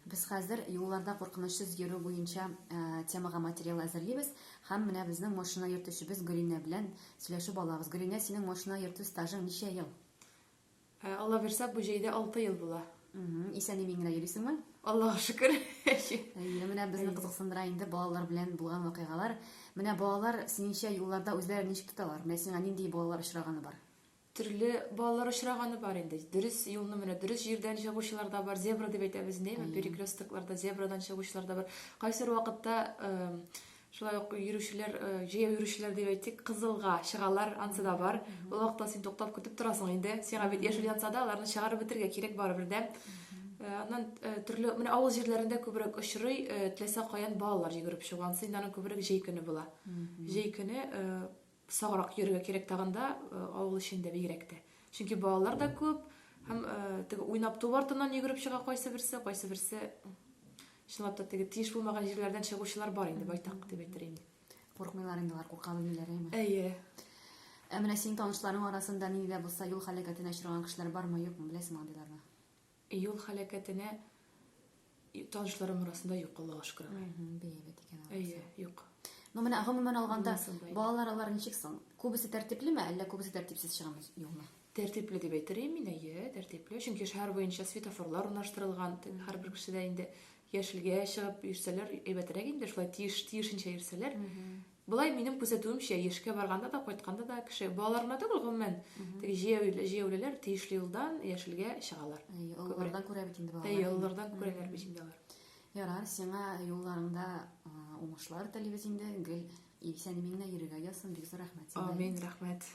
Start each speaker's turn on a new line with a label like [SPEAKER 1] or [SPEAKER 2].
[SPEAKER 1] Без хәзер юлларда куркынычсыз йөрү буенча темага материал әзерлибез һәм менә безнең машина йөртүчебез Гөлинә белән сөйләшеп алабыз. Гөлинә, синең машина йөртү стажың ничә ел?
[SPEAKER 2] Алла бирсә, бу җәйдә 6 ел була.
[SPEAKER 1] Исән-имин генә йөрисеңме?
[SPEAKER 2] Аллаһка шөкер.
[SPEAKER 1] Менә безне кызыксындыра инде балалар белән булган вакыйгалар. Менә балалар синеңчә юлларда үзләрен ничек тоталар? Менә сиңа нинди балалар очраганы бар?
[SPEAKER 2] Төрле балалар очраганы бар инде. Дөрес юлны менә дөрес җирдән чыгучылар да бар. Зебра дип әйтәбез, нәме? Перекресткларда зебрадан чыгучылар да бар. Кайсы вакытта шулай ук йөрүчеләр, җәяү йөрүчеләр дип әйтик, кызылга чыгалар, ансы да бар. Ул вакытта син туктап көтеп торасың инде. Сиңа бит яшел янса да, аларны чыгарып бетергә кирәк барыбер дә. Аннан төрле менә авыл җирләрендә күбрәк очрый, теләсә каян балалар йөгереп чыган. Син аның күбрәк җәй көне була. Җәй көне саграк йөрергә кирәк тагында авыл эчендә бигрәк тә. Чөнки балалар да күп, һәм теге уйнап ту артыннан йөгереп чыга кайсы берсе чынлап та теге тиеш булмаган җирләрдән чыгучылар бар инде, байтак дип әйтер инде.
[SPEAKER 1] Куркмыйлар инде алар, курка белмиләр, әйме?
[SPEAKER 2] Әйе.
[SPEAKER 1] Менә синең танышларың арасында нинди дә булса юл һәлакәтенә очраган кешеләр бармы, юкмы, беләсеңме андыйларны?
[SPEAKER 2] Юл һәлакәтенә танышларым арасында юк, Аллаһка шөкер.
[SPEAKER 1] Бәйбәт икән.
[SPEAKER 2] Әйе, юк.
[SPEAKER 1] Ну менә гомумән алганда балалар алар ничек соң? Күбесе тәртиплеме, әллә күбесе тәртипсез чыгамы юлны?
[SPEAKER 2] Тәртипле дип әйтер мин, әйе, тәртипле. Чөнки шәһәр буенча светофорлар урнаштырылган, һәрбер кешедә инде яшелгә чыгып йөрсәләр, әйбәтрәк инде, шулай тиешенчә йөрсәләр. Булай минем күзәтүемчә, яшькә барганда да, кайтканда да кеше балаларына түгел гомумән, теге җәяүлеләр тиешле юлдан яшелгә чыгалар.
[SPEAKER 1] Оллардан күрә бит инде балалар.
[SPEAKER 2] Әйе, оллардан күрәләр бит инде алар.
[SPEAKER 1] Ярар, сиңа юлларыңда уңышлар телибез инде. Гел исән-имин генә йөрергә язсын, бик зур рәхмәт.
[SPEAKER 2] Амин, рәхмәт.